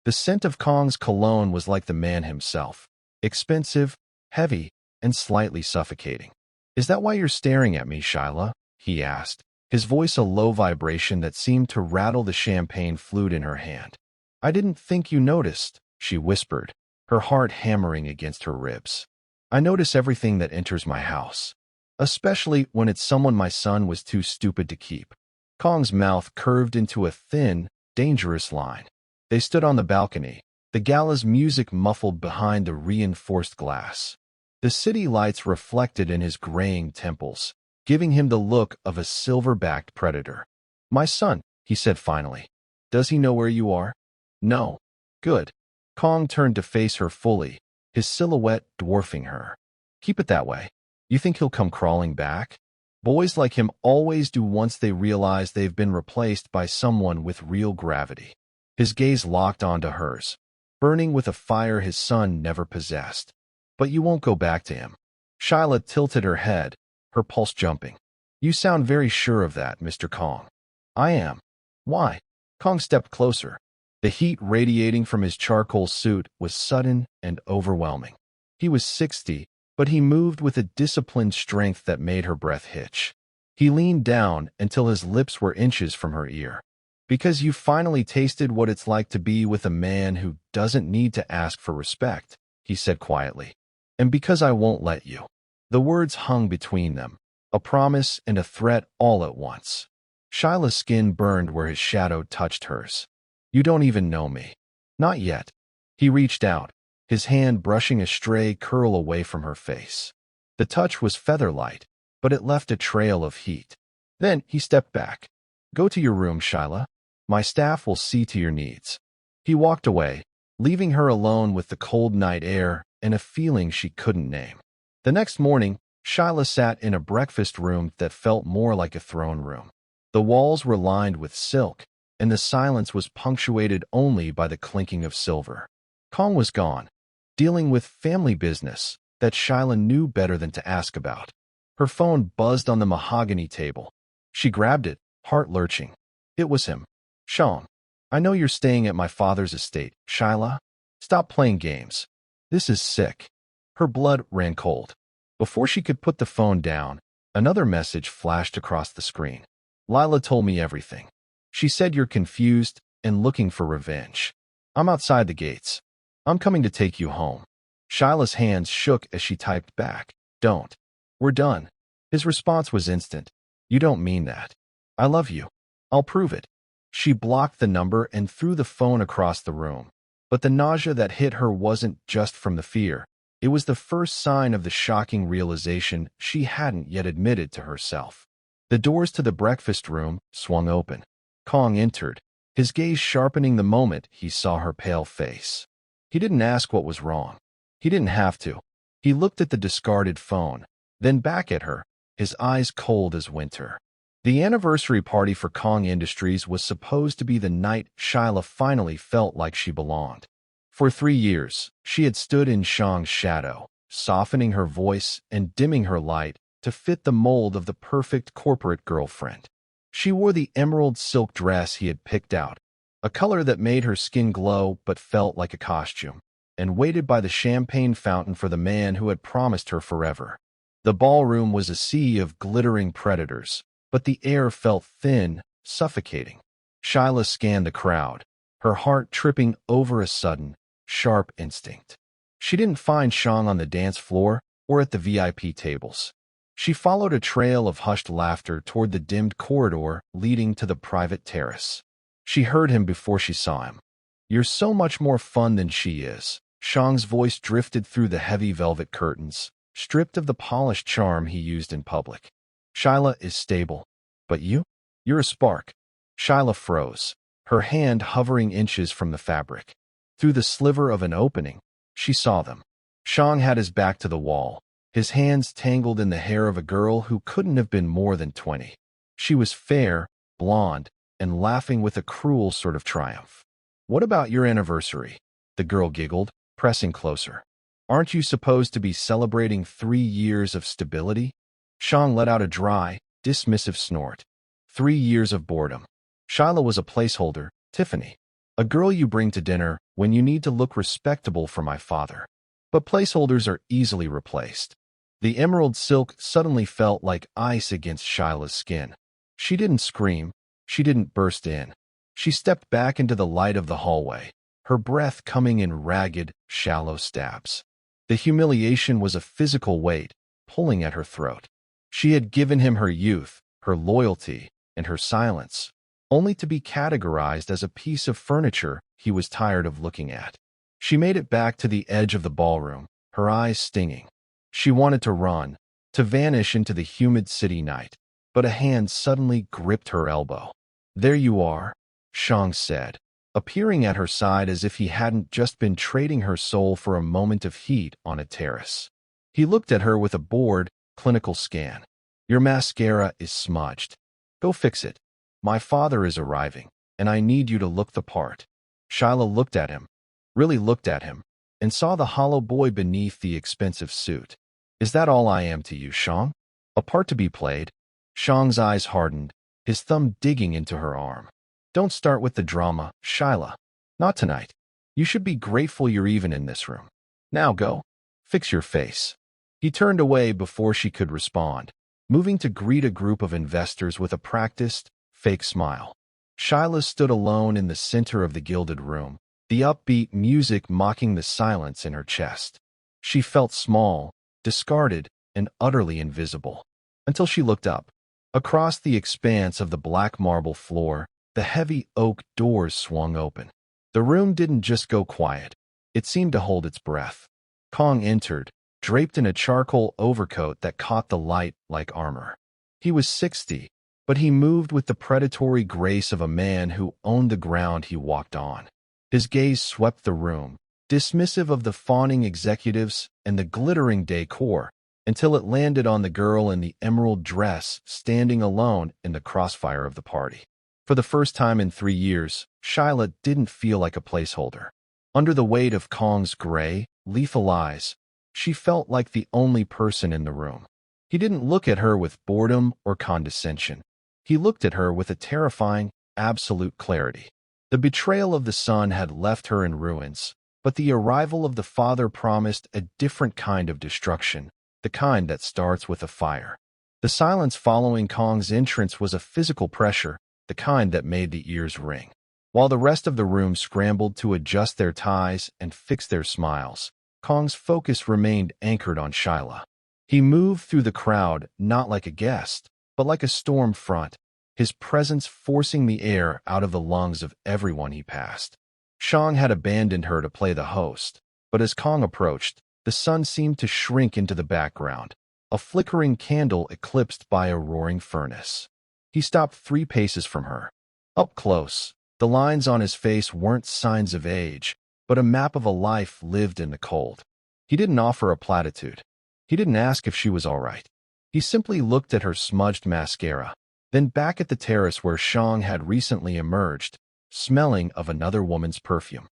The scent of Kong's cologne was like the man himself, expensive, heavy, and slightly suffocating. "Is that why you're staring at me, Shyla?" he asked, his voice a low vibration that seemed to rattle the champagne flute in her hand. "I didn't think you noticed," she whispered, her heart hammering against her ribs. "I notice everything that enters my house, especially when it's someone my son was too stupid to keep." Kong's mouth curved into a thin, dangerous line. They stood on the balcony, the gala's music muffled behind the reinforced glass. The city lights reflected in his graying temples, giving him the look of a silver-backed predator. "My son," he said finally. "Does he know where you are?" "No." "Good." Kong turned to face her fully, his silhouette dwarfing her. "Keep it that way. You think he'll come crawling back?" Boys like him always do once they realize they've been replaced by someone with real gravity. His gaze locked onto hers, burning with a fire his son never possessed. "But you won't go back to him." Shyla tilted her head, her pulse jumping. "You sound very sure of that, Mr. Kong." "I am." "Why?" Kong stepped closer. The heat radiating from his charcoal suit was sudden and overwhelming. He was 60, but he moved with a disciplined strength that made her breath hitch. He leaned down until his lips were inches from her ear. "Because you finally tasted what it's like to be with a man who doesn't need to ask for respect," he said quietly. "And because I won't let you." The words hung between them, a promise and a threat all at once. Shyla's skin burned where his shadow touched hers. "You don't even know me." "Not yet." He reached out, his hand brushing a stray curl away from her face. The touch was feather-light, but it left a trail of heat. Then he stepped back. "Go to your room, Shyla. My staff will see to your needs." He walked away, leaving her alone with the cold night air and a feeling she couldn't name. The next morning, Shyla sat in a breakfast room that felt more like a throne room. The walls were lined with silk, and the silence was punctuated only by the clinking of silver. Kong was gone, dealing with family business that Shyla knew better than to ask about. Her phone buzzed on the mahogany table. She grabbed it, heart lurching. It was him. "Sean, I know you're staying at my father's estate, Shyla. Stop playing games. This is sick." Her blood ran cold. Before she could put the phone down, another message flashed across the screen. "Lila told me everything. She said you're confused and looking for revenge. I'm outside the gates. I'm coming to take you home." Shyla's hands shook as she typed back, "Don't. We're done." His response was instant. "You don't mean that." "I love you. I'll prove it." She blocked the number and threw the phone across the room. But the nausea that hit her wasn't just from the fear. It was the first sign of the shocking realization she hadn't yet admitted to herself. The doors to the breakfast room swung open. Kong entered, his gaze sharpening the moment he saw her pale face. He didn't ask what was wrong. He didn't have to. He looked at the discarded phone, then back at her, his eyes cold as winter. The anniversary party for Kong Industries was supposed to be the night Shyla finally felt like she belonged. For 3 years, she had stood in Shang's shadow, softening her voice and dimming her light to fit the mold of the perfect corporate girlfriend. She wore the emerald silk dress he had picked out, a color that made her skin glow but felt like a costume, and waited by the champagne fountain for the man who had promised her forever. The ballroom was a sea of glittering predators, but the air felt thin, suffocating. Shyla scanned the crowd, her heart tripping over a sudden, sharp instinct. She didn't find Shang on the dance floor or at the VIP tables. She followed a trail of hushed laughter toward the dimmed corridor leading to the private terrace. She heard him before she saw him. "You're so much more fun than she is." Shang's voice drifted through the heavy velvet curtains, stripped of the polished charm he used in public. "Shyla is stable. But you? You're a spark." Shyla froze, her hand hovering inches from the fabric. Through the sliver of an opening, she saw them. Shang had his back to the wall, his hands tangled in the hair of a girl who couldn't have been more than 20. She was fair, blonde, and laughing with a cruel sort of triumph. "What about your anniversary?" the girl giggled, pressing closer. "Aren't you supposed to be celebrating 3 years of stability?" Shang let out a dry, dismissive snort. 3 years of boredom. Shyla was a placeholder, Tiffany. A girl you bring to dinner when you need to look respectable for my father. But placeholders are easily replaced. The emerald silk suddenly felt like ice against Shyla's skin. She didn't scream. She didn't burst in. She stepped back into the light of the hallway, her breath coming in ragged, shallow stabs. The humiliation was a physical weight, pulling at her throat. She had given him her youth, her loyalty, and her silence, only to be categorized as a piece of furniture he was tired of looking at. She made it back to the edge of the ballroom, her eyes stinging. She wanted to run, to vanish into the humid city night, but a hand suddenly gripped her elbow. "There you are," Shang said, appearing at her side as if he hadn't just been trading her soul for a moment of heat on a terrace. He looked at her with a bored, clinical scan. "Your mascara is smudged. Go fix it. My father is arriving, and I need you to look the part." Shyla looked at him, really looked at him, and saw the hollow boy beneath the expensive suit. "Is that all I am to you, Shang? A part to be played?" Shang's eyes hardened, his thumb digging into her arm. "Don't start with the drama, Shyla. Not tonight. You should be grateful you're even in this room. Now go. Fix your face." He turned away before she could respond, moving to greet a group of investors with a practiced, fake smile. Shyla stood alone in the center of the gilded room, the upbeat music mocking the silence in her chest. She felt small, discarded, and utterly invisible, until she looked up. Across the expanse of the black marble floor, the heavy oak doors swung open. The room didn't just go quiet. It seemed to hold its breath. Kong entered, draped in a charcoal overcoat that caught the light like armor. He was 60, but he moved with the predatory grace of a man who owned the ground he walked on. His gaze swept the room, dismissive of the fawning executives and the glittering decor, until it landed on the girl in the emerald dress standing alone in the crossfire of the party. For the first time in 3 years, Shyla didn't feel like a placeholder. Under the weight of Kong's gray, lethal eyes, she felt like the only person in the room. He didn't look at her with boredom or condescension. He looked at her with a terrifying, absolute clarity. The betrayal of the son had left her in ruins, but the arrival of the father promised a different kind of destruction, the kind that starts with a fire. The silence following Kong's entrance was a physical pressure, the kind that made the ears ring. While the rest of the room scrambled to adjust their ties and fix their smiles, Kong's focus remained anchored on Shyla. He moved through the crowd not like a guest, but like a storm front, his presence forcing the air out of the lungs of everyone he passed. Shang had abandoned her to play the host, but as Kong approached, the sun seemed to shrink into the background, a flickering candle eclipsed by a roaring furnace. He stopped 3 paces from her. Up close, the lines on his face weren't signs of age, but a map of a life lived in the cold. He didn't offer a platitude. He didn't ask if she was all right. He simply looked at her smudged mascara, then back at the terrace where Shang had recently emerged, smelling of another woman's perfume.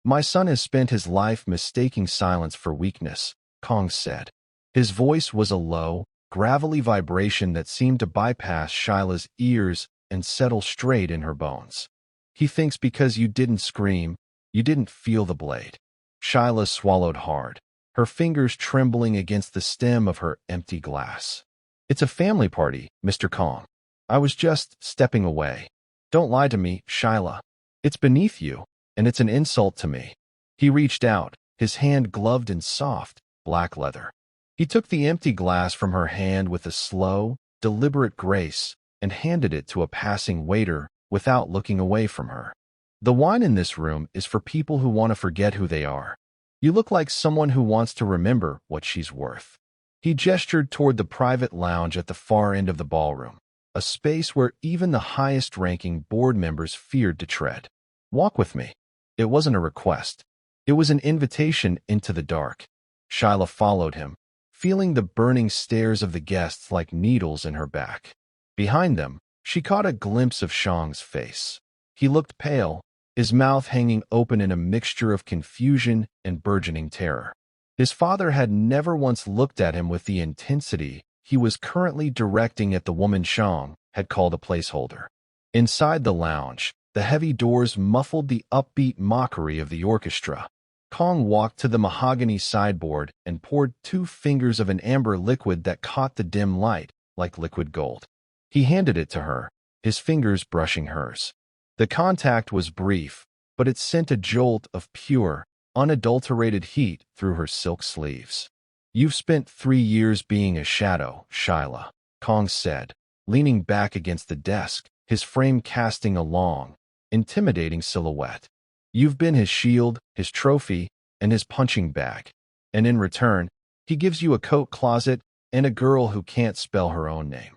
"My son has spent his life mistaking silence for weakness," Kong said. His voice was a low, gravelly vibration that seemed to bypass Shyla's ears and settle straight in her bones. "He thinks because you didn't scream, you didn't feel the blade." Shyla swallowed hard, her fingers trembling against the stem of her empty glass. "It's a family party, Mr. Kong. I was just stepping away. Don't lie to me, Shyla. It's beneath you, and it's an insult to me." He reached out, his hand gloved in soft, black leather. He took the empty glass from her hand with a slow, deliberate grace and handed it to a passing waiter without looking away from her. "The wine in this room is for people who want to forget who they are. You look like someone who wants to remember what she's worth." He gestured toward the private lounge at the far end of the ballroom, a space where even the highest-ranking board members feared to tread. "Walk with me." It wasn't a request. It was an invitation into the dark. Shyla followed him, feeling the burning stares of the guests like needles in her back. Behind them, she caught a glimpse of Shang's face. He looked pale, his mouth hanging open in a mixture of confusion and burgeoning terror. His father had never once looked at him with the intensity he was currently directing at the woman Shang had called a placeholder. Inside the lounge, The heavy doors muffled the upbeat mockery of the orchestra. Kong walked to the mahogany sideboard and poured 2 fingers of an amber liquid that caught the dim light like liquid gold. He handed it to her, his fingers brushing hers. The contact was brief, but it sent a jolt of pure, unadulterated heat through her silk sleeves. "You've spent 3 years being a shadow, Shyla," Kong said, leaning back against the desk, his frame casting a long, intimidating silhouette. "You've been his shield, his trophy, and his punching bag. And in return, he gives you a coat closet and a girl who can't spell her own name."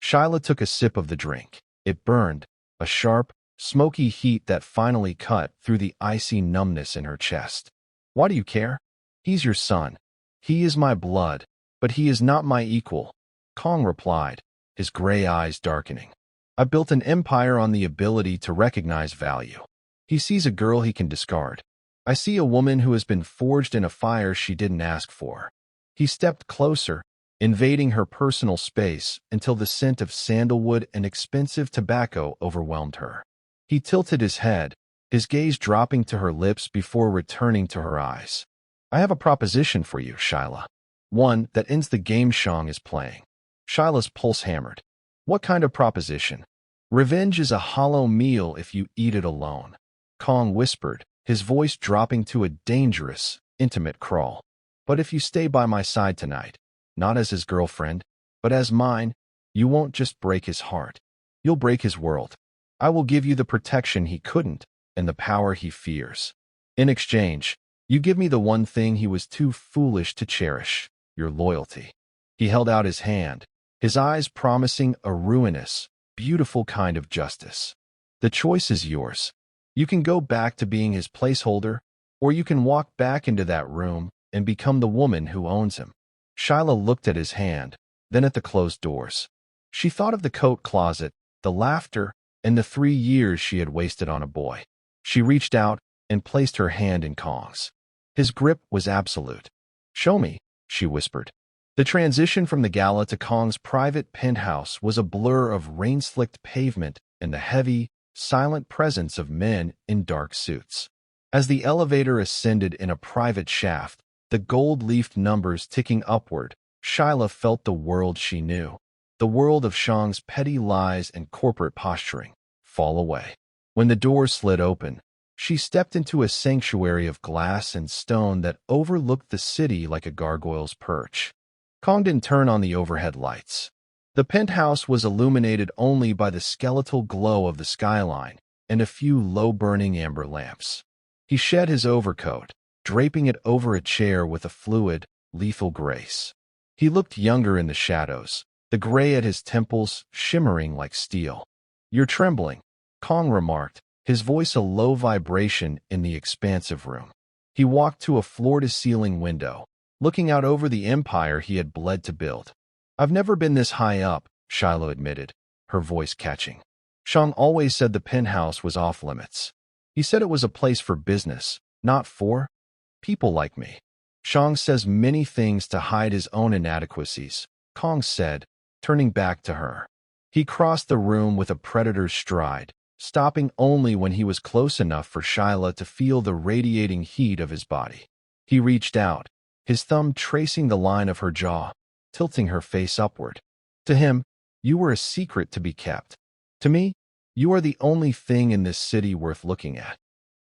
Shyla took a sip of the drink. It burned, a sharp, smoky heat that finally cut through the icy numbness in her chest. "Why do you care? He's your son. He is my blood, but he is not my equal," Kong replied, his gray eyes darkening. "I built an empire on the ability to recognize value." He sees a girl he can discard. "I see a woman who has been forged in a fire she didn't ask for." He stepped closer, invading her personal space until the scent of sandalwood and expensive tobacco overwhelmed her. He tilted his head, his gaze dropping to her lips before returning to her eyes. "I have a proposition for you, Shyla. One that ends the game Shang is playing." Shyla's pulse hammered. "What kind of proposition?" "Revenge is a hollow meal if you eat it alone," Kong whispered, his voice dropping to a dangerous, intimate crawl. "But if you stay by my side tonight, not as his girlfriend, but as mine, you won't just break his heart. You'll break his world. I will give you the protection he couldn't and the power he fears. In exchange, you give me the one thing he was too foolish to cherish, your loyalty." He held out his hand, his eyes promising a ruinous, beautiful kind of justice. "The choice is yours. You can go back to being his placeholder, or you can walk back into that room and become the woman who owns him." Shyla looked at his hand, then at the closed doors. She thought of the coat closet, the laughter, and the 3 years she had wasted on a boy. She reached out and placed her hand in Kong's. His grip was absolute. "Show me," she whispered. The transition from the gala to Kong's private penthouse was a blur of rain-slicked pavement and the heavy, silent presence of men in dark suits. As the elevator ascended in a private shaft, the gold-leafed numbers ticking upward, Shyla felt the world she knew, the world of Shang's petty lies and corporate posturing, fall away. When the door slid open, she stepped into a sanctuary of glass and stone that overlooked the city like a gargoyle's perch. Kong didn't turn on the overhead lights. The penthouse was illuminated only by the skeletal glow of the skyline and a few low-burning amber lamps. He shed his overcoat, draping it over a chair with a fluid, lethal grace. He looked younger in the shadows, the gray at his temples shimmering like steel. "You're trembling," Kong remarked, his voice a low vibration in the expansive room. He walked to a floor-to-ceiling window, looking out over the empire he had bled to build. "I've never been this high up," Shyla admitted, her voice catching. "Shang always said the penthouse was off-limits. He said it was a place for business, not for people like me." "Shang says many things to hide his own inadequacies," Kong said, turning back to her. He crossed the room with a predator's stride, stopping only when he was close enough for Shyla to feel the radiating heat of his body. He reached out, his thumb tracing the line of her jaw, tilting her face upward. "To him, you were a secret to be kept. To me, you are the only thing in this city worth looking at."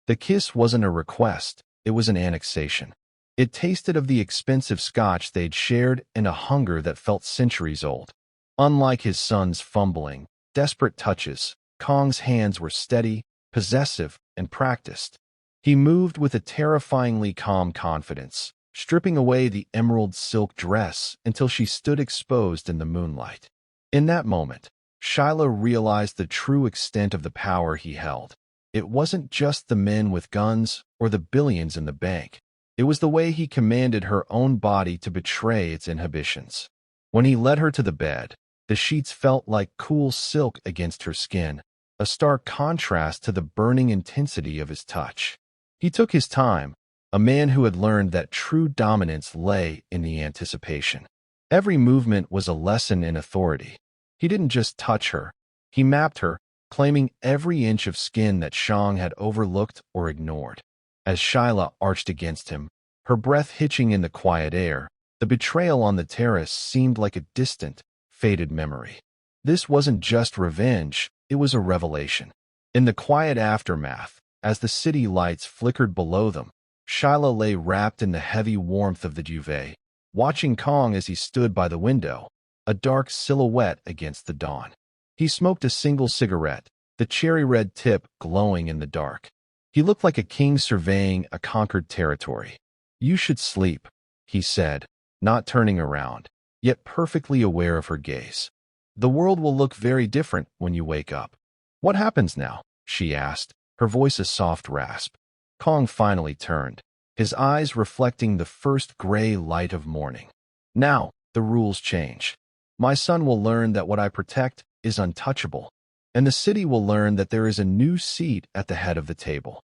The kiss wasn't a request, it was an annexation. It tasted of the expensive scotch they'd shared and a hunger that felt centuries old. Unlike his son's fumbling, desperate touches, Kong's hands were steady, possessive, and practiced. He moved with a terrifyingly calm confidence, stripping away the emerald silk dress until she stood exposed in the moonlight. In that moment, Shyla realized the true extent of the power he held. It wasn't just the men with guns or the billions in the bank. It was the way he commanded her own body to betray its inhibitions. When he led her to the bed, the sheets felt like cool silk against her skin, a stark contrast to the burning intensity of his touch. He took his time, a man who had learned that true dominance lay in the anticipation. Every movement was a lesson in authority. He didn't just touch her. He mapped her, claiming every inch of skin that Shang had overlooked or ignored. As Shyla arched against him, her breath hitching in the quiet air, the betrayal on the terrace seemed like a distant, faded memory. This wasn't just revenge, it was a revelation. In the quiet aftermath, as the city lights flickered below them, Shyla lay wrapped in the heavy warmth of the duvet, watching Kong as he stood by the window, a dark silhouette against the dawn. He smoked a single cigarette, the cherry-red tip glowing in the dark. He looked like a king surveying a conquered territory. "You should sleep," he said, not turning around, yet perfectly aware of her gaze. "The world will look very different when you wake up." "What happens now?" she asked, her voice a soft rasp. Kong finally turned, his eyes reflecting the first gray light of morning. "Now, the rules change. My son will learn that what I protect is untouchable, and the city will learn that there is a new seat at the head of the table."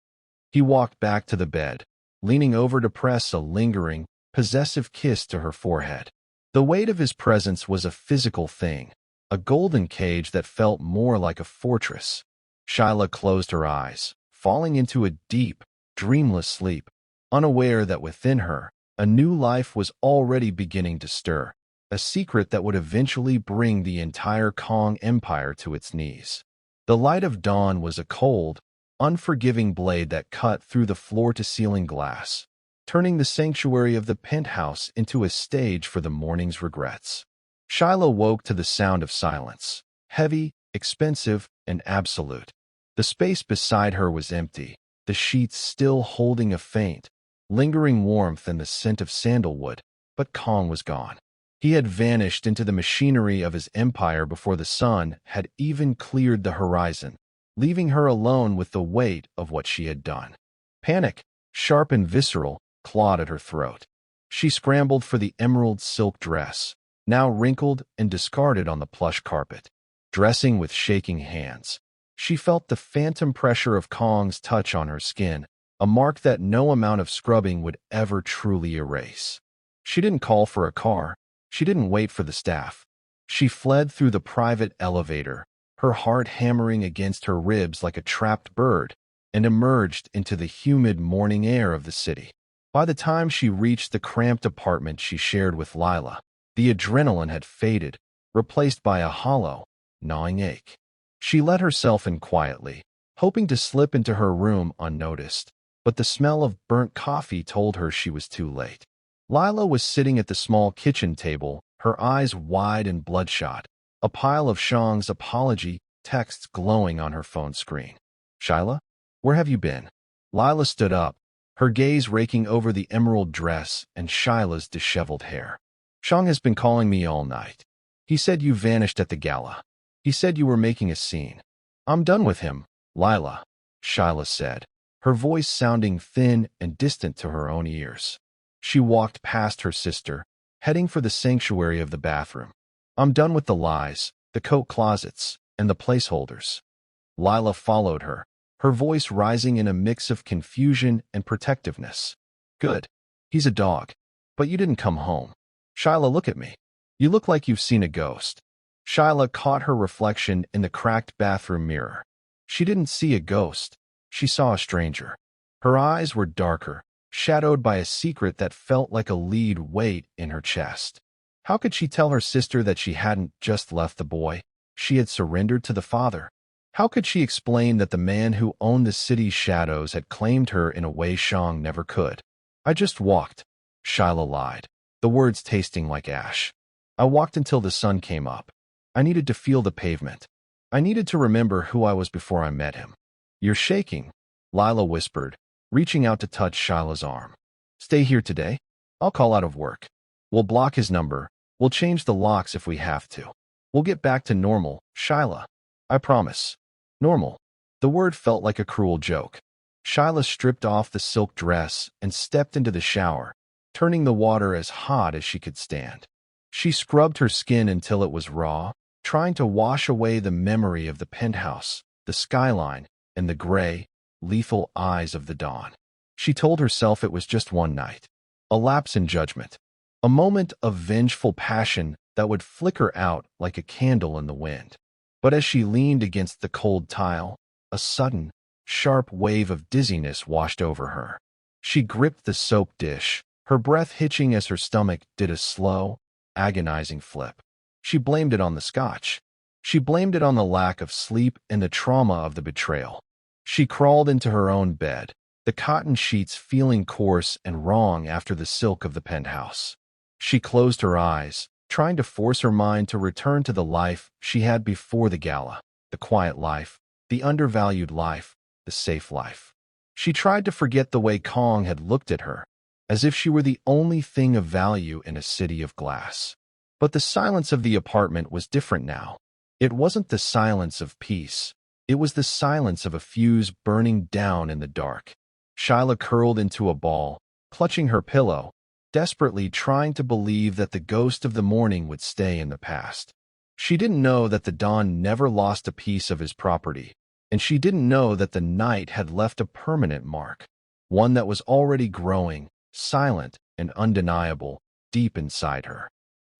He walked back to the bed, leaning over to press a lingering, possessive kiss to her forehead. The weight of his presence was a physical thing, a golden cage that felt more like a fortress. Shyla closed her eyes, falling into a deep, dreamless sleep, unaware that within her, a new life was already beginning to stir, a secret that would eventually bring the entire Kong Empire to its knees. The light of dawn was a cold, unforgiving blade that cut through the floor-to-ceiling glass, turning the sanctuary of the penthouse into a stage for the morning's regrets. Shyla woke to the sound of silence, heavy, expensive, and absolute. The space beside her was empty, the sheets still holding a faint, lingering warmth and the scent of sandalwood, but Kong was gone. He had vanished into the machinery of his empire before the sun had even cleared the horizon, leaving her alone with the weight of what she had done. Panic, sharp and visceral, clawed at her throat. She scrambled for the emerald silk dress, now wrinkled and discarded on the plush carpet. Dressing with shaking hands, she felt the phantom pressure of Kong's touch on her skin, a mark that no amount of scrubbing would ever truly erase. She didn't call for a car. She didn't wait for the staff. She fled through the private elevator, her heart hammering against her ribs like a trapped bird, and emerged into the humid morning air of the city. By the time she reached the cramped apartment she shared with Lila, the adrenaline had faded, replaced by a hollow, gnawing ache. She let herself in quietly, hoping to slip into her room unnoticed, but the smell of burnt coffee told her she was too late. Lila was sitting at the small kitchen table, her eyes wide and bloodshot, a pile of Shang's apology texts glowing on her phone screen. "Shyla, where have you been?" Lila stood up, her gaze raking over the emerald dress and Shyla's disheveled hair. "Shang has been calling me all night. He said you vanished at the gala. He said you were making a scene." "I'm done with him, Lila," Shyla said, her voice sounding thin and distant to her own ears. She walked past her sister, heading for the sanctuary of the bathroom. "I'm done with the lies, the coat closets, and the placeholders." Lila followed her, her voice rising in a mix of confusion and protectiveness. "Good. He's a dog. But you didn't come home. Shyla, look at me. You look like you've seen a ghost." Shyla caught her reflection in the cracked bathroom mirror. She didn't see a ghost. She saw a stranger. Her eyes were darker, shadowed by a secret that felt like a lead weight in her chest. How could she tell her sister that she hadn't just left the boy? She had surrendered to the father. How could she explain that the man who owned the city's shadows had claimed her in a way Shang never could? "I just walked," Shyla lied, the words tasting like ash. "I walked until the sun came up. I needed to feel the pavement. I needed to remember who I was before I met him." "You're shaking," Lila whispered, reaching out to touch Shyla's arm. "Stay here today? I'll call out of work. We'll block his number. We'll change the locks if we have to. We'll get back to normal, Shyla. I promise." Normal. The word felt like a cruel joke. Shyla stripped off the silk dress and stepped into the shower, turning the water as hot as she could stand. She scrubbed her skin until it was raw, trying to wash away the memory of the penthouse, the skyline, and the gray, lethal eyes of the dawn. She told herself it was just one night, a lapse in judgment, a moment of vengeful passion that would flicker out like a candle in the wind. But as she leaned against the cold tile, a sudden, sharp wave of dizziness washed over her. She gripped the soap dish, her breath hitching as her stomach did a slow, agonizing flip. She blamed it on the scotch. She blamed it on the lack of sleep and the trauma of the betrayal. She crawled into her own bed, the cotton sheets feeling coarse and wrong after the silk of the penthouse. She closed her eyes, trying to force her mind to return to the life she had before the gala, the quiet life, the undervalued life, the safe life. She tried to forget the way Kong had looked at her, as if she were the only thing of value in a city of glass. But the silence of the apartment was different now. It wasn't the silence of peace. It was the silence of a fuse burning down in the dark. Shyla curled into a ball, clutching her pillow, desperately trying to believe that the ghost of the morning would stay in the past. She didn't know that the Don never lost a piece of his property, and she didn't know that the night had left a permanent mark, one that was already growing, silent and undeniable, deep inside her.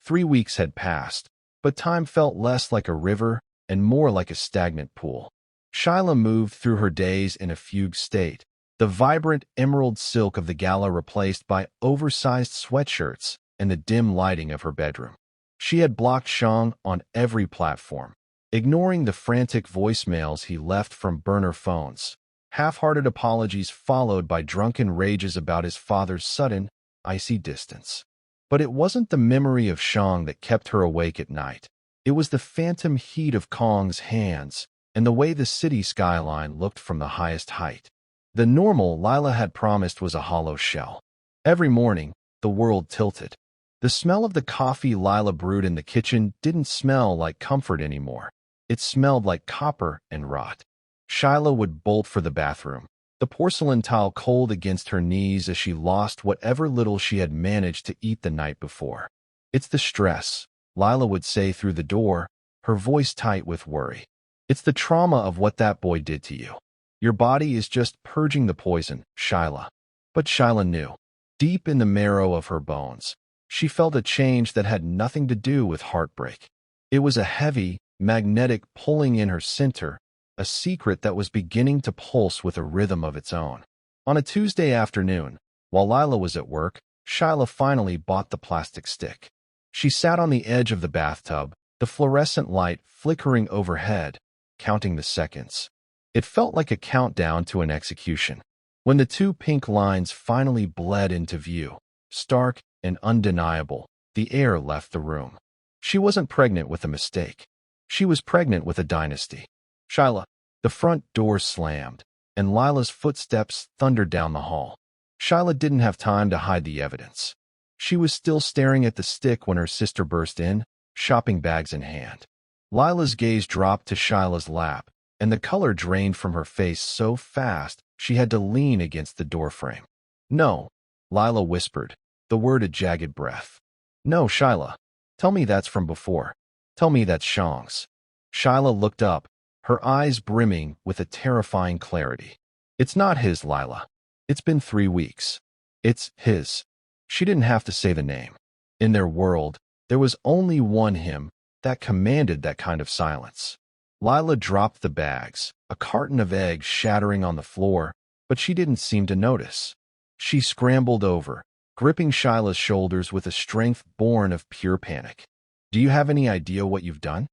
3 weeks had passed, but time felt less like a river and more like a stagnant pool. Shyla moved through her days in a fugue state, the vibrant emerald silk of the gala replaced by oversized sweatshirts and the dim lighting of her bedroom. She had blocked Shang on every platform, ignoring the frantic voicemails he left from burner phones, half-hearted apologies followed by drunken rages about his father's sudden, icy distance. But it wasn't the memory of Shang that kept her awake at night. It was the phantom heat of Kong's hands and the way the city skyline looked from the highest height. The normal Lila had promised was a hollow shell. Every morning, the world tilted. The smell of the coffee Lila brewed in the kitchen didn't smell like comfort anymore. It smelled like copper and rot. Shyla would bolt for the bathroom, the porcelain tile cold against her knees as she lost whatever little she had managed to eat the night before. "It's the stress," Lila would say through the door, her voice tight with worry. "It's the trauma of what that boy did to you. Your body is just purging the poison, Shyla." But Shyla knew. Deep in the marrow of her bones, she felt a change that had nothing to do with heartbreak. It was a heavy, magnetic pulling in her center, a secret that was beginning to pulse with a rhythm of its own. On a Tuesday afternoon, while Lila was at work, Shyla finally bought the plastic stick. She sat on the edge of the bathtub, the fluorescent light flickering overhead, counting the seconds. It felt like a countdown to an execution. When the 2 pink lines finally bled into view, stark and undeniable, the air left the room. She wasn't pregnant with a mistake. She was pregnant with a dynasty. "Shyla." The front door slammed, and Lila's footsteps thundered down the hall. Shyla didn't have time to hide the evidence. She was still staring at the stick when her sister burst in, shopping bags in hand. Lila's gaze dropped to Shyla's lap, and the color drained from her face so fast she had to lean against the doorframe. "No," Lila whispered, the word a jagged breath. "No, Shyla. Tell me that's from before. Tell me that's Shang's." Shyla looked up, her eyes brimming with a terrifying clarity. "It's not his, Lila. It's been 3 weeks. It's his." She didn't have to say the name. In their world, there was only one him that commanded that kind of silence. Lila dropped the bags, a carton of eggs shattering on the floor, but she didn't seem to notice. She scrambled over, gripping Shyla's shoulders with a strength born of pure panic. "Do you have any idea what you've done?"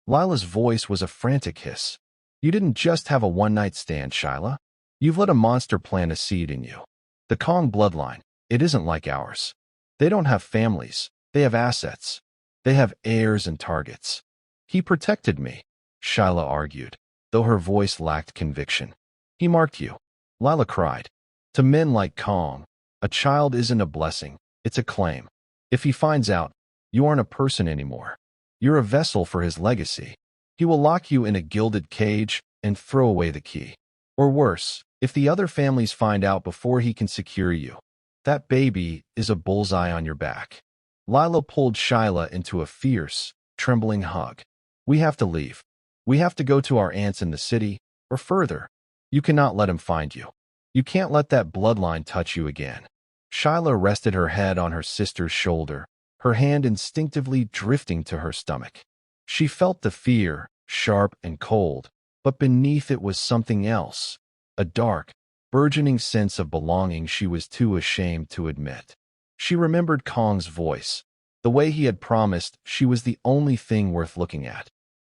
Lila's voice was a frantic hiss. "You didn't just have a one-night stand, Shyla. You've let a monster plant a seed in you. The Kong bloodline, it isn't like ours. They don't have families. They have assets. They have heirs and targets. He protected me," Shyla argued, though her voice lacked conviction. "He marked you." Lila cried. "To men like Kong, a child isn't a blessing, it's a claim. If he finds out, you aren't a person anymore. You're a vessel for his legacy. He will lock you in a gilded cage and throw away the key. Or worse, if the other families find out before he can secure you, that baby is a bullseye on your back." Lila pulled Shyla into a fierce, trembling hug. "We have to leave. We have to go to our aunts in the city, or further. You cannot let him find you. You can't let that bloodline touch you again." Shyla rested her head on her sister's shoulder, her hand instinctively drifting to her stomach. She felt the fear, sharp and cold, but beneath it was something else, a dark, burgeoning sense of belonging she was too ashamed to admit. She remembered Kong's voice, the way he had promised she was the only thing worth looking at.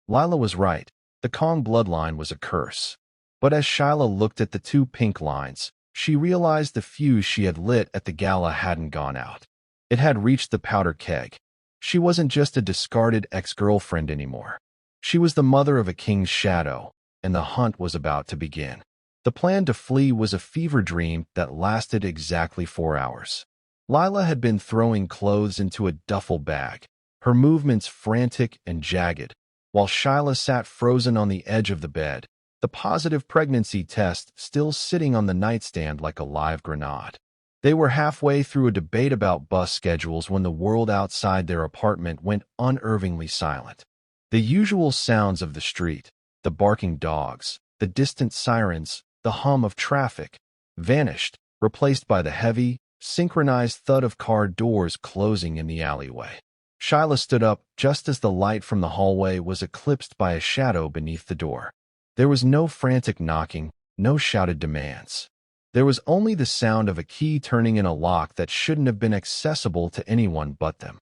Lila was right. The Kong bloodline was a curse. But as Shyla looked at the two pink lines, she realized the fuse she had lit at the gala hadn't gone out. It had reached the powder keg. She wasn't just a discarded ex-girlfriend anymore. She was the mother of a king's shadow, and the hunt was about to begin. The plan to flee was a fever dream that lasted exactly 4 hours. Lila had been throwing clothes into a duffel bag, her movements frantic and jagged, while Shyla sat frozen on the edge of the bed, the positive pregnancy test still sitting on the nightstand like a live grenade. They were halfway through a debate about bus schedules when the world outside their apartment went unnervingly silent. The usual sounds of the street, the barking dogs, the distant sirens, the hum of traffic, vanished, replaced by the heavy, synchronized thud of car doors closing in the alleyway. Shyla stood up just as the light from the hallway was eclipsed by a shadow beneath the door. There was no frantic knocking, no shouted demands. There was only the sound of a key turning in a lock that shouldn't have been accessible to anyone but them.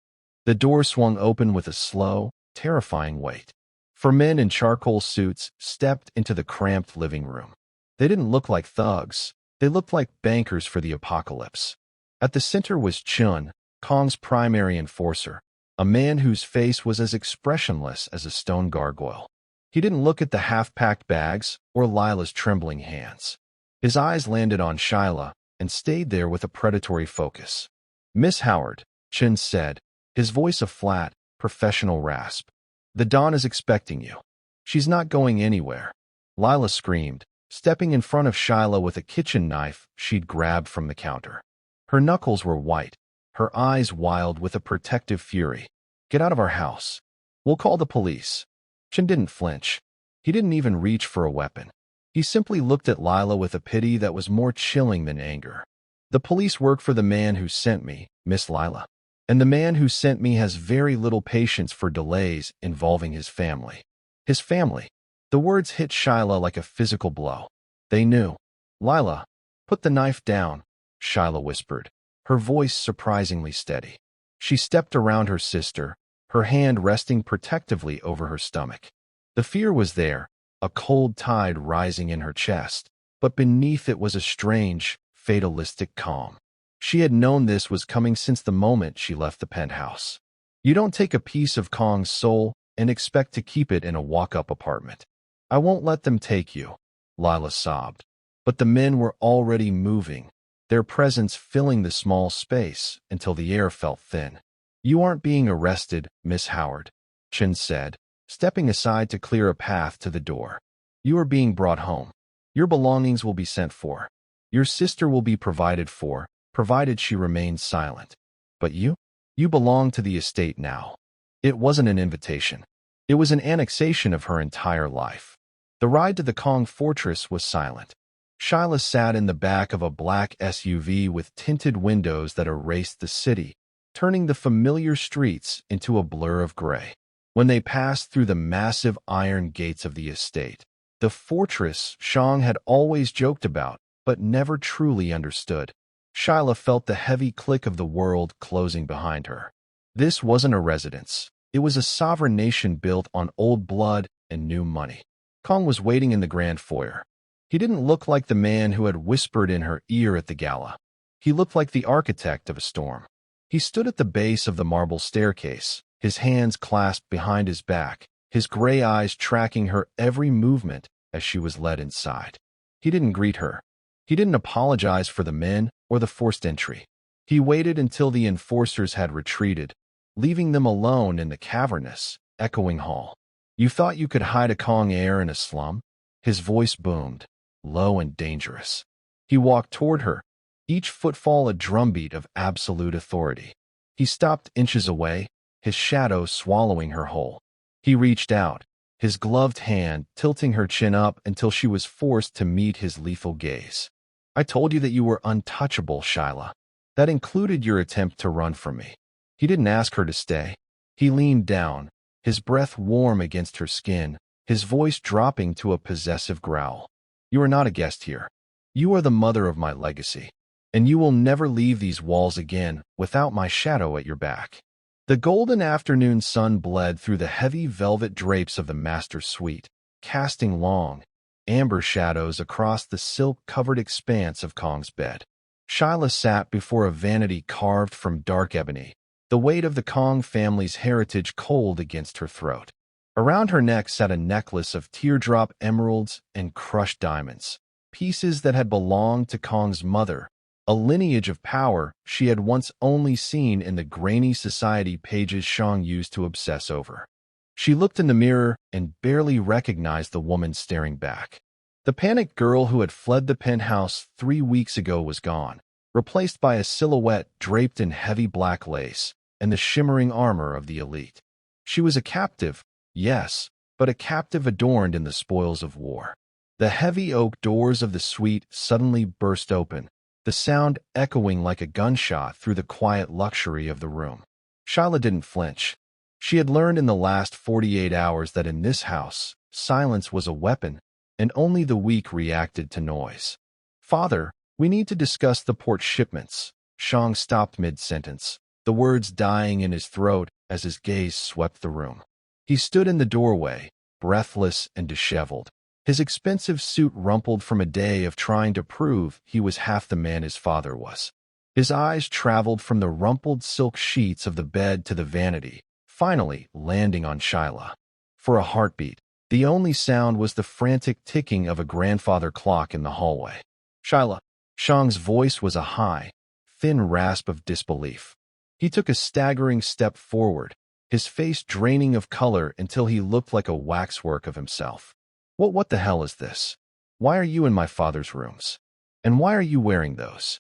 The door swung open with a slow, terrifying weight. 4 men in charcoal suits stepped into the cramped living room. They didn't look like thugs. They looked like bankers for the apocalypse. At the center was Chun, Kong's primary enforcer, a man whose face was as expressionless as a stone gargoyle. He didn't look at the half-packed bags or Lila's trembling hands. His eyes landed on Shyla and stayed there with a predatory focus. "Miss Howard," Chin said, his voice a flat, professional rasp. "The Dawn is expecting you. She's not going anywhere." Lila screamed, stepping in front of Shyla with a kitchen knife she'd grabbed from the counter. Her knuckles were white, her eyes wild with a protective fury. "Get out of our house. We'll call the police." Chin didn't flinch. He didn't even reach for a weapon. He simply looked at Lila with a pity that was more chilling than anger. "The police work for the man who sent me, Miss Lila. And the man who sent me has very little patience for delays involving his family." His family. The words hit Shyla like a physical blow. They knew. "Lila, put the knife down," Shyla whispered, her voice surprisingly steady. She stepped around her sister, her hand resting protectively over her stomach. The fear was there, a cold tide rising in her chest, but beneath it was a strange, fatalistic calm. She had known this was coming since the moment she left the penthouse. You don't take a piece of Kong's soul and expect to keep it in a walk-up apartment. "I won't let them take you," Lila sobbed. But the men were already moving, their presence filling the small space until the air felt thin. "You aren't being arrested, Miss Howard," Chin said, stepping aside to clear a path to the door. "You are being brought home. Your belongings will be sent for. Your sister will be provided for, provided she remains silent. But you? You belong to the estate now." It wasn't an invitation. It was an annexation of her entire life. The ride to the Kong fortress was silent. Shyla sat in the back of a black SUV with tinted windows that erased the city, turning the familiar streets into a blur of gray. When they passed through the massive iron gates of the estate, the fortress Shang had always joked about, but never truly understood, Shyla felt the heavy click of the world closing behind her. This wasn't a residence. It was a sovereign nation built on old blood and new money. Kong was waiting in the grand foyer. He didn't look like the man who had whispered in her ear at the gala. He looked like the architect of a storm. He stood at the base of the marble staircase, his hands clasped behind his back, his gray eyes tracking her every movement as she was led inside. He didn't greet her. He didn't apologize for the men or the forced entry. He waited until the enforcers had retreated, leaving them alone in the cavernous, echoing hall. "You thought you could hide a Kong heir in a slum?" His voice boomed, low and dangerous. He walked toward her, each footfall a drumbeat of absolute authority. He stopped inches away, his shadow swallowing her whole. He reached out, his gloved hand tilting her chin up until she was forced to meet his lethal gaze. "I told you that you were untouchable, Shyla. That included your attempt to run from me." He didn't ask her to stay. He leaned down, his breath warm against her skin, his voice dropping to a possessive growl. "You are not a guest here. You are the mother of my legacy, and you will never leave these walls again without my shadow at your back." The golden afternoon sun bled through the heavy velvet drapes of the master's suite, casting long, amber shadows across the silk-covered expanse of Kong's bed. Shyla sat before a vanity carved from dark ebony, the weight of the Kong family's heritage cold against her throat. Around her neck sat a necklace of teardrop emeralds and crushed diamonds, pieces that had belonged to Kong's mother, a lineage of power she had once only seen in the grainy society pages Shang used to obsess over. She looked in the mirror and barely recognized the woman staring back. The panicked girl who had fled the penthouse 3 weeks ago was gone, replaced by a silhouette draped in heavy black lace and the shimmering armor of the elite. She was a captive, yes, but a captive adorned in the spoils of war. The heavy oak doors of the suite suddenly burst open, the sound echoing like a gunshot through the quiet luxury of the room. Shyla didn't flinch. She had learned in the last 48 hours that in this house, silence was a weapon, and only the weak reacted to noise. "Father, we need to discuss the port shipments." Shang stopped mid-sentence, the words dying in his throat as his gaze swept the room. He stood in the doorway, breathless and disheveled, his expensive suit rumpled from a day of trying to prove he was half the man his father was. His eyes traveled from the rumpled silk sheets of the bed to the vanity, finally landing on Shyla. For a heartbeat, the only sound was the frantic ticking of a grandfather clock in the hallway. "Shyla." Shang's voice was a high, thin rasp of disbelief. He took a staggering step forward, his face draining of color until he looked like a waxwork of himself. What the hell is this? Why are you in my father's rooms? And why are you wearing those?"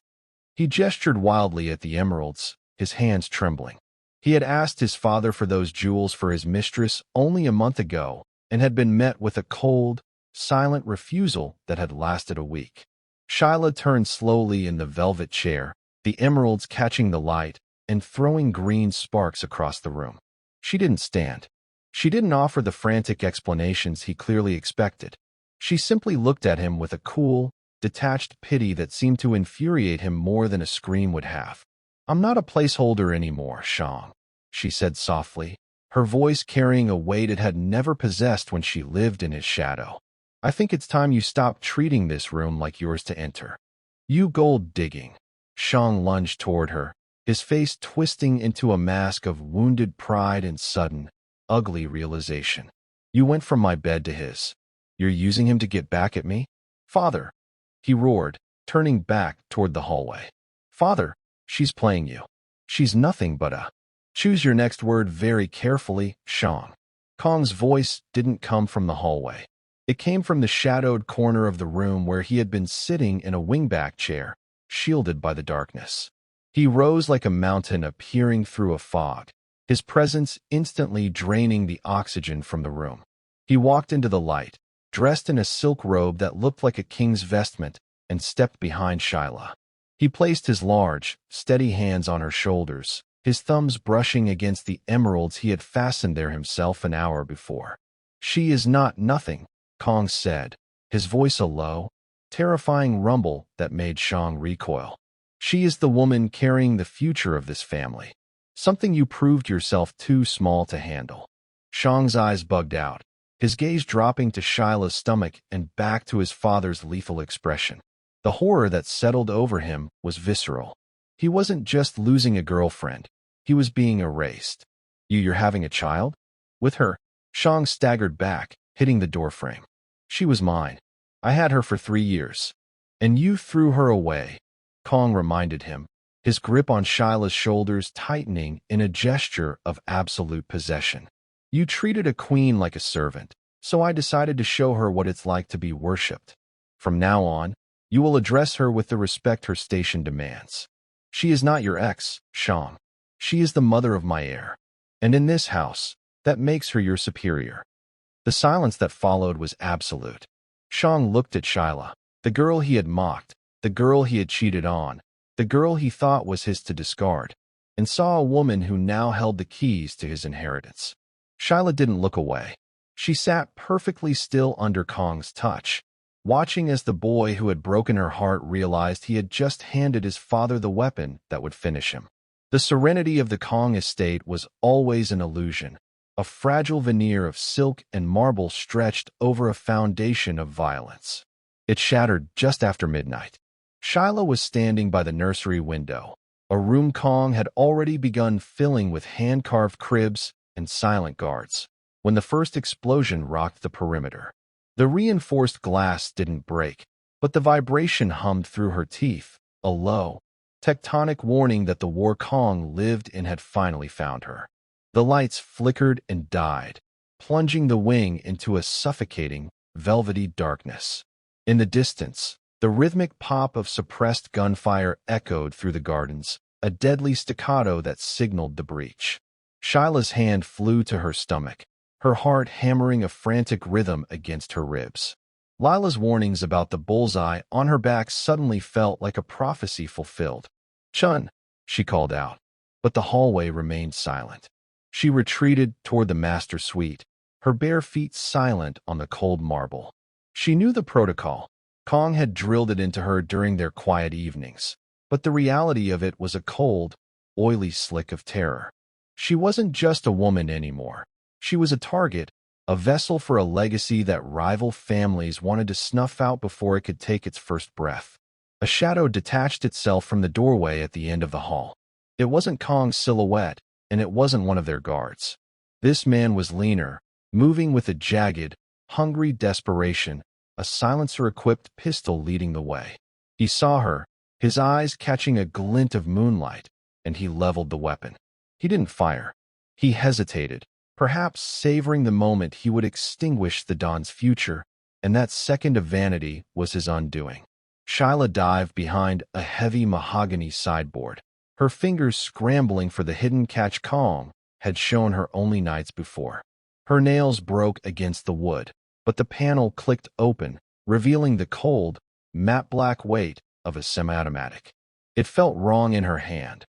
He gestured wildly at the emeralds, his hands trembling. He had asked his father for those jewels for his mistress only a month ago, and had been met with a cold, silent refusal that had lasted a week. Shyla turned slowly in the velvet chair, the emeralds catching the light and throwing green sparks across the room. She didn't stand. She didn't offer the frantic explanations he clearly expected. She simply looked at him with a cool, detached pity that seemed to infuriate him more than a scream would have. "I'm not a placeholder anymore, Shang," she said softly, her voice carrying a weight it had never possessed when she lived in his shadow. "I think it's time you stop treating this room like yours to enter." "You gold-digging." Shang lunged toward her, his face twisting into a mask of wounded pride and sudden, ugly realization. "You went from my bed to his. You're using him to get back at me?" "Father!" he roared, turning back toward the hallway. "Father, she's playing you. She's nothing but a—" "Choose your next word very carefully, Shang." Kong's voice didn't come from the hallway. It came from the shadowed corner of the room where he had been sitting in a wingback chair, shielded by the darkness. He rose like a mountain appearing through a fog, his presence instantly draining the oxygen from the room. He walked into the light, dressed in a silk robe that looked like a king's vestment, and stepped behind Shyla. He placed his large, steady hands on her shoulders, his thumbs brushing against the emeralds he had fastened there himself an hour before. "She is not nothing," Kong said, his voice a low, terrifying rumble that made Shang recoil. "She is the woman carrying the future of this family. Something you proved yourself too small to handle." Shang's eyes bugged out, his gaze dropping to Shyla's stomach and back to his father's lethal expression. The horror that settled over him was visceral. He wasn't just losing a girlfriend. He was being erased. You're having a child?" "With her." Shang staggered back, hitting the doorframe. "She was mine. I had her for 3 years. And you threw her away," Kong reminded him, his grip on Shyla's shoulders tightening in a gesture of absolute possession. "You treated a queen like a servant, so I decided to show her what it's like to be worshipped. From now on, you will address her with the respect her station demands. She is not your ex, Shang. She is the mother of my heir. And in this house, that makes her your superior." The silence that followed was absolute. Shang looked at Shyla, the girl he had mocked, the girl he had cheated on, the girl he thought was his to discard, and saw a woman who now held the keys to his inheritance. Shyla didn't look away. She sat perfectly still under Kong's touch, watching as the boy who had broken her heart realized he had just handed his father the weapon that would finish him. The serenity of the Kong estate was always an illusion, a fragile veneer of silk and marble stretched over a foundation of violence. It shattered just after midnight. Shyla was standing by the nursery window, a room Kong had already begun filling with hand-carved cribs and silent guards, when the first explosion rocked the perimeter. The reinforced glass didn't break, but the vibration hummed through her teeth, a low, tectonic warning that the war Kong lived in had finally found her. The lights flickered and died, plunging the wing into a suffocating, velvety darkness. In the distance, the rhythmic pop of suppressed gunfire echoed through the gardens, a deadly staccato that signaled the breach. Shyla's hand flew to her stomach, her heart hammering a frantic rhythm against her ribs. Lila's warnings about the bullseye on her back suddenly felt like a prophecy fulfilled. "Chun," she called out, but the hallway remained silent. She retreated toward the master suite, her bare feet silent on the cold marble. She knew the protocol. Kong had drilled it into her during their quiet evenings, but the reality of it was a cold, oily slick of terror. She wasn't just a woman anymore. She was a target, a vessel for a legacy that rival families wanted to snuff out before it could take its first breath. A shadow detached itself from the doorway at the end of the hall. It wasn't Kong's silhouette, and it wasn't one of their guards. This man was leaner, moving with a jagged, hungry desperation, a silencer-equipped pistol leading the way. He saw her, his eyes catching a glint of moonlight, and he leveled the weapon. He didn't fire. He hesitated, perhaps savoring the moment he would extinguish the Don's future, and that second of vanity was his undoing. Shyla dived behind a heavy mahogany sideboard, her fingers scrambling for the hidden catch Kong had shown her only nights before. Her nails broke against the wood, but the panel clicked open, revealing the cold, matte-black weight of a semi-automatic. It felt wrong in her hand,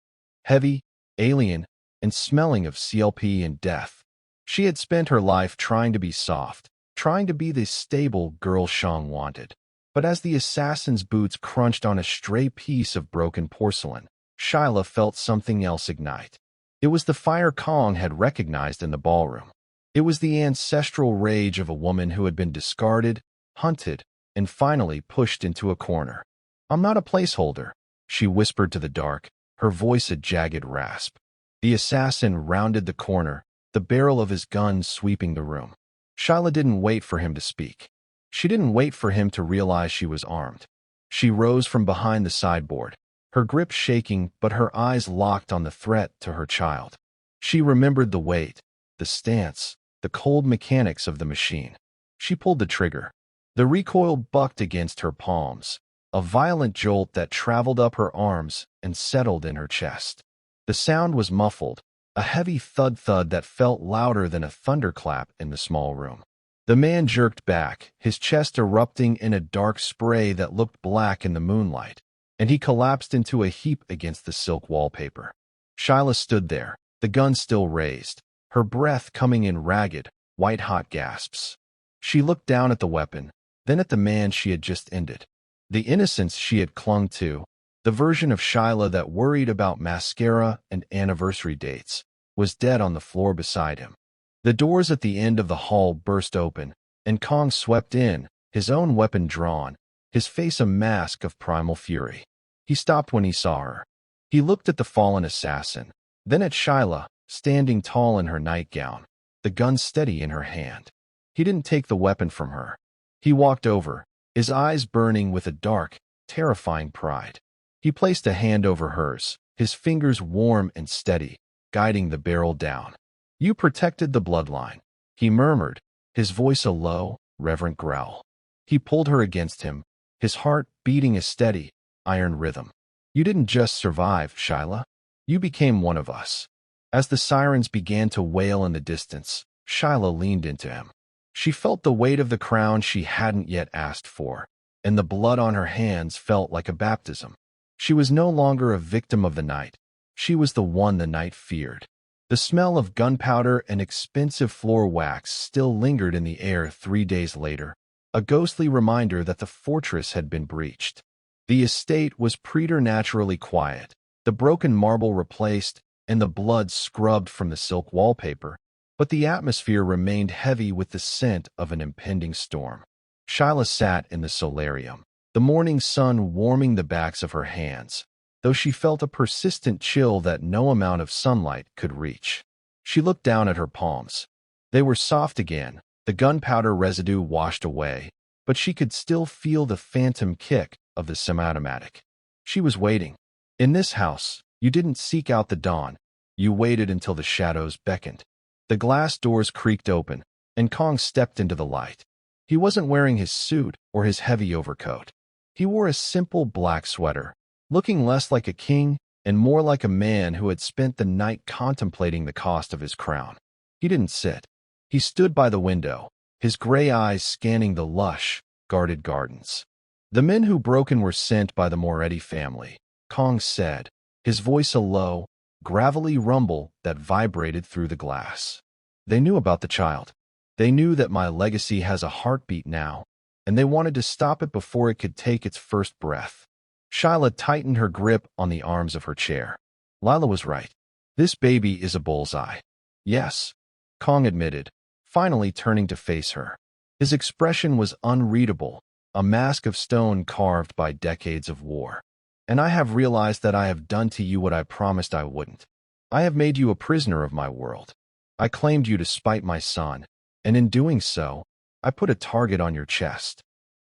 heavy, alien, and smelling of CLP and death. She had spent her life trying to be soft, trying to be the stable girl Shang wanted. But as the assassin's boots crunched on a stray piece of broken porcelain, Shyla felt something else ignite. It was the fire Kong had recognized in the ballroom. It was the ancestral rage of a woman who had been discarded, hunted, and finally pushed into a corner. "I'm not a placeholder," she whispered to the dark, her voice a jagged rasp. The assassin rounded the corner, the barrel of his gun sweeping the room. Shyla didn't wait for him to speak. She didn't wait for him to realize she was armed. She rose from behind the sideboard, her grip shaking but her eyes locked on the threat to her child. She remembered the weight, the stance, the cold mechanics of the machine. She pulled the trigger. The recoil bucked against her palms, a violent jolt that traveled up her arms and settled in her chest. The sound was muffled, a heavy thud-thud that felt louder than a thunderclap in the small room. The man jerked back, his chest erupting in a dark spray that looked black in the moonlight, and he collapsed into a heap against the silk wallpaper. Shyla stood there, the gun still raised, her breath coming in ragged, white-hot gasps. She looked down at the weapon, then at the man she had just ended. The innocence she had clung to, the version of Shyla that worried about mascara and anniversary dates, was dead on the floor beside him. The doors at the end of the hall burst open, and Kong swept in, his own weapon drawn, his face a mask of primal fury. He stopped when he saw her. He looked at the fallen assassin, then at Shyla, standing tall in her nightgown, the gun steady in her hand. He didn't take the weapon from her. He walked over, his eyes burning with a dark, terrifying pride. He placed a hand over hers, his fingers warm and steady, guiding the barrel down. "You protected the bloodline," he murmured, his voice a low, reverent growl. He pulled her against him, his heart beating a steady, iron rhythm. "You didn't just survive, Shyla. You became one of us." As the sirens began to wail in the distance, Shyla leaned into him. She felt the weight of the crown she hadn't yet asked for, and the blood on her hands felt like a baptism. She was no longer a victim of the night. She was the one the night feared. The smell of gunpowder and expensive floor wax still lingered in the air 3 days later, a ghostly reminder that the fortress had been breached. The estate was preternaturally quiet, the broken marble replaced, and the blood scrubbed from the silk wallpaper, but the atmosphere remained heavy with the scent of an impending storm. Shyla sat in the solarium, the morning sun warming the backs of her hands, though she felt a persistent chill that no amount of sunlight could reach. She looked down at her palms. They were soft again, the gunpowder residue washed away, but she could still feel the phantom kick of the semi-automatic. She was waiting. In this house, you didn't seek out the dawn. You waited until the shadows beckoned. The glass doors creaked open, and Kong stepped into the light. He wasn't wearing his suit or his heavy overcoat. He wore a simple black sweater, looking less like a king and more like a man who had spent the night contemplating the cost of his crown. He didn't sit. He stood by the window, his gray eyes scanning the lush, guarded gardens. The men who broken were sent by the Moretti family, Kong said, his voice a low, gravelly rumble that vibrated through the glass. They knew about the child. They knew that my legacy has a heartbeat now, and they wanted to stop it before it could take its first breath. Shyla tightened her grip on the arms of her chair. Lila was right. This baby is a bullseye. Yes, Kong admitted, finally turning to face her. His expression was unreadable, a mask of stone carved by decades of war. And I have realized that I have done to you what I promised I wouldn't. I have made you a prisoner of my world. I claimed you to spite my son, and in doing so, I put a target on your chest.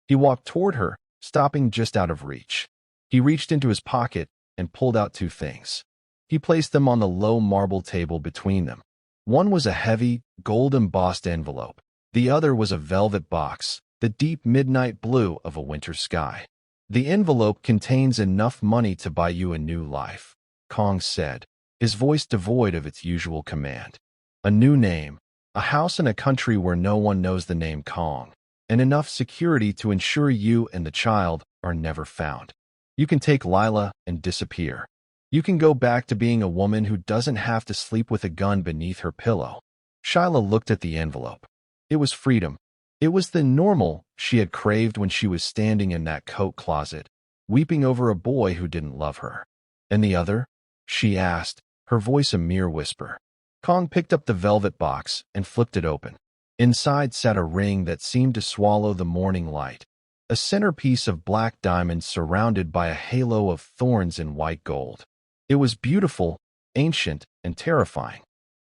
He walked toward her, stopping just out of reach. He reached into his pocket and pulled out two things. He placed them on the low marble table between them. One was a heavy, gold-embossed envelope. The other was a velvet box, the deep midnight blue of a winter sky. The envelope contains enough money to buy you a new life, Kong said, his voice devoid of its usual command. A new name, a house in a country where no one knows the name Kong, and enough security to ensure you and the child are never found. You can take Lila and disappear. You can go back to being a woman who doesn't have to sleep with a gun beneath her pillow. Shyla looked at the envelope. It was freedom. It was the normal she had craved when she was standing in that coat closet, weeping over a boy who didn't love her. And the other? She asked, her voice a mere whisper. Kong picked up the velvet box and flipped it open. Inside sat a ring that seemed to swallow the morning light, a centerpiece of black diamonds surrounded by a halo of thorns in white gold. It was beautiful, ancient, and terrifying.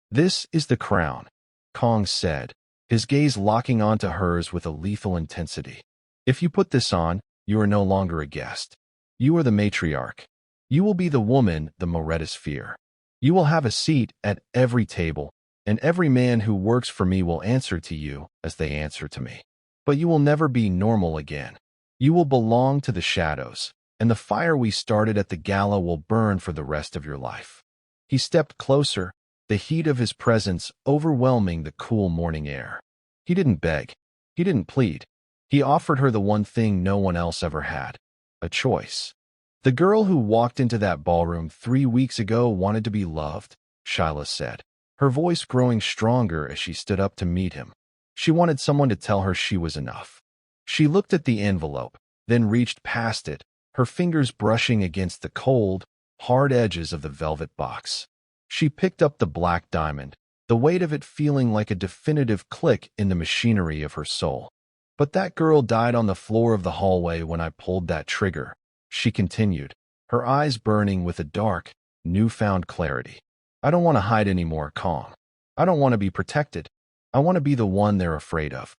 This is the crown, Kong said, his gaze locking onto hers with a lethal intensity. If you put this on, you are no longer a guest. You are the matriarch. You will be the woman the Morettis fear. You will have a seat at every table, and every man who works for me will answer to you as they answer to me. But you will never be normal again. You will belong to the shadows, and the fire we started at the gala will burn for the rest of your life. He stepped closer, the heat of his presence overwhelming the cool morning air. He didn't beg. He didn't plead. He offered her the one thing no one else ever had, a choice. The girl who walked into that ballroom 3 weeks ago wanted to be loved, Shyla said, her voice growing stronger as she stood up to meet him. She wanted someone to tell her she was enough. She looked at the envelope, then reached past it, her fingers brushing against the cold, hard edges of the velvet box. She picked up the black diamond, the weight of it feeling like a definitive click in the machinery of her soul. But that girl died on the floor of the hallway when I pulled that trigger, she continued, her eyes burning with a dark, newfound clarity. I don't want to hide anymore, Kong. I don't want to be protected. I want to be the one they're afraid of.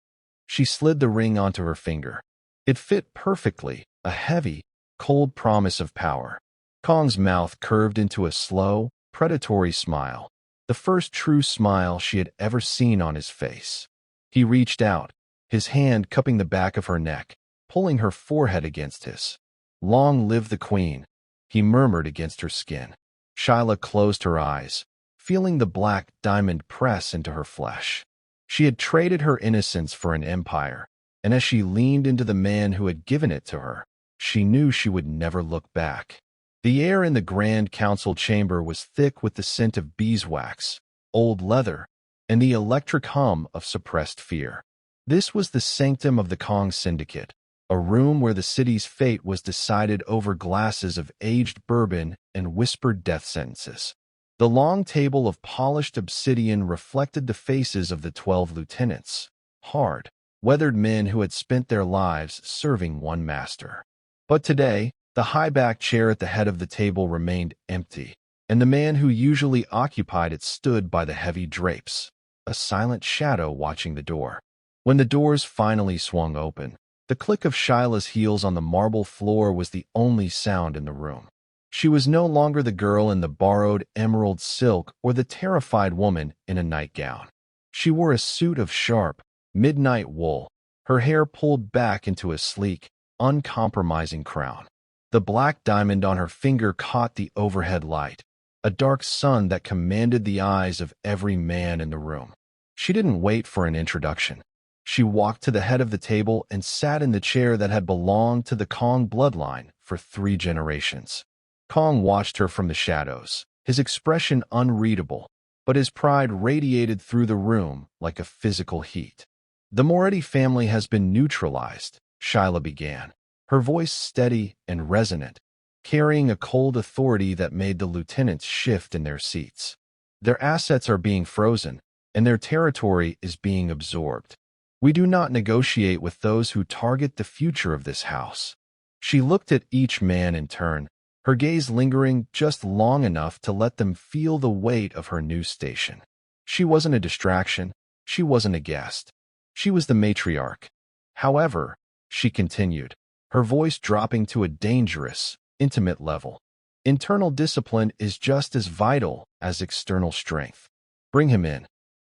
She slid the ring onto her finger. It fit perfectly, a heavy, cold promise of power. Kong's mouth curved into a slow, predatory smile, the first true smile she had ever seen on his face. He reached out, his hand cupping the back of her neck, pulling her forehead against his. Long live the queen, he murmured against her skin. Shyla closed her eyes, feeling the black diamond press into her flesh. She had traded her innocence for an empire, and as she leaned into the man who had given it to her, she knew she would never look back. The air in the Grand Council chamber was thick with the scent of beeswax, old leather, and the electric hum of suppressed fear. This was the sanctum of the Kong Syndicate, a room where the city's fate was decided over glasses of aged bourbon and whispered death sentences. The long table of polished obsidian reflected the faces of the 12 lieutenants, hard, weathered men who had spent their lives serving one master. But today, the high-backed chair at the head of the table remained empty, and the man who usually occupied it stood by the heavy drapes, a silent shadow watching the door. When the doors finally swung open, the click of Shyla's heels on the marble floor was the only sound in the room. She was no longer the girl in the borrowed emerald silk or the terrified woman in a nightgown. She wore a suit of sharp, midnight wool, her hair pulled back into a sleek, uncompromising crown. The black diamond on her finger caught the overhead light, a dark sun that commanded the eyes of every man in the room. She didn't wait for an introduction. She walked to the head of the table and sat in the chair that had belonged to the Kong bloodline for 3 generations. Kong watched her from the shadows, his expression unreadable, but his pride radiated through the room like a physical heat. "The Moretti family has been neutralized," Shyla began, her voice steady and resonant, carrying a cold authority that made the lieutenants shift in their seats. "Their assets are being frozen, and their territory is being absorbed. We do not negotiate with those who target the future of this house." She looked at each man in turn, her gaze lingering just long enough to let them feel the weight of her new station. She wasn't a distraction. She wasn't a guest. She was the matriarch. "However," she continued, her voice dropping to a dangerous, intimate level, "internal discipline is just as vital as external strength. Bring him in."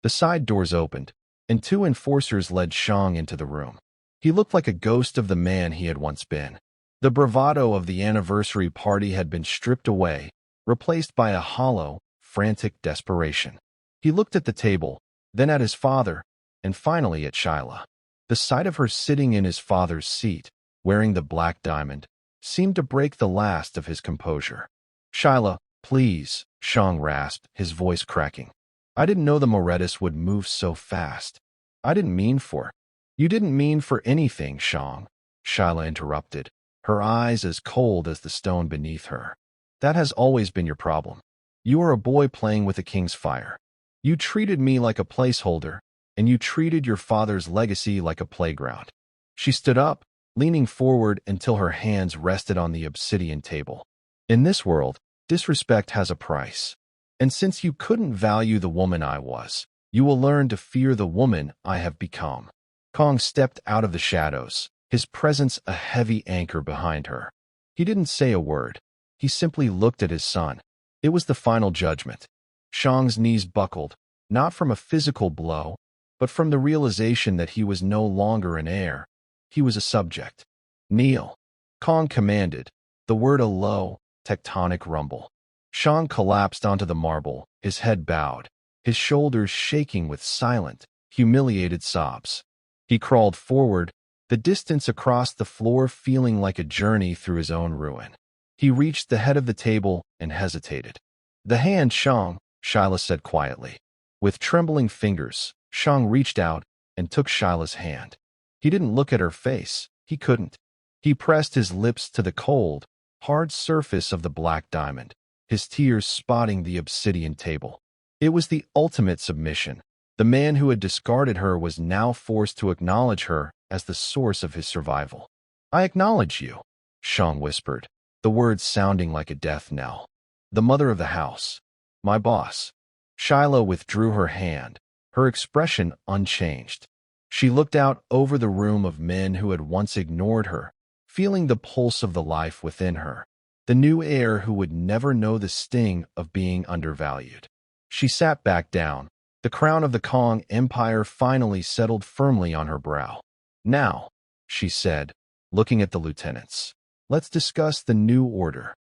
The side doors opened, and 2 enforcers led Shang into the room. He looked like a ghost of the man he had once been. The bravado of the anniversary party had been stripped away, replaced by a hollow, frantic desperation. He looked at the table, then at his father, and finally at Shyla. The sight of her sitting in his father's seat, wearing the black diamond, seemed to break the last of his composure. "Shyla, please," Shang rasped, his voice cracking. "I didn't know the Morettis would move so fast. I didn't mean for—" "You didn't mean for anything, Shang," Shyla interrupted, her eyes as cold as the stone beneath her. "That has always been your problem. You are a boy playing with a king's fire. You treated me like a placeholder, and you treated your father's legacy like a playground." She stood up, leaning forward until her hands rested on the obsidian table. "In this world, disrespect has a price. And since you couldn't value the woman I was, you will learn to fear the woman I have become." Kong stepped out of the shadows, his presence a heavy anchor behind her. He didn't say a word. He simply looked at his son. It was the final judgment. Shang's knees buckled, not from a physical blow, but from the realization that he was no longer an heir. He was a subject. "Kneel," Kong commanded, the word a low, tectonic rumble. Shang collapsed onto the marble, his head bowed, his shoulders shaking with silent, humiliated sobs. He crawled forward, the distance across the floor feeling like a journey through his own ruin. He reached the head of the table and hesitated. "The hand, Shang," Shyla said quietly. With trembling fingers, Shang reached out and took Shyla's hand. He didn't look at her face. He couldn't. He pressed his lips to the cold, hard surface of the black diamond, his tears spotting the obsidian table. It was the ultimate submission. The man who had discarded her was now forced to acknowledge her as the source of his survival. "I acknowledge you," Shang whispered, the words sounding like a death knell. "The mother of the house. My boss." Shyla withdrew her hand, her expression unchanged. She looked out over the room of men who had once ignored her, feeling the pulse of the life within her, the new heir who would never know the sting of being undervalued. She sat back down, the crown of the Kong Empire finally settled firmly on her brow. "Now," she said, looking at the lieutenants, "let's discuss the new order."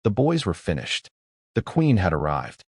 The boys were finished. The queen had arrived.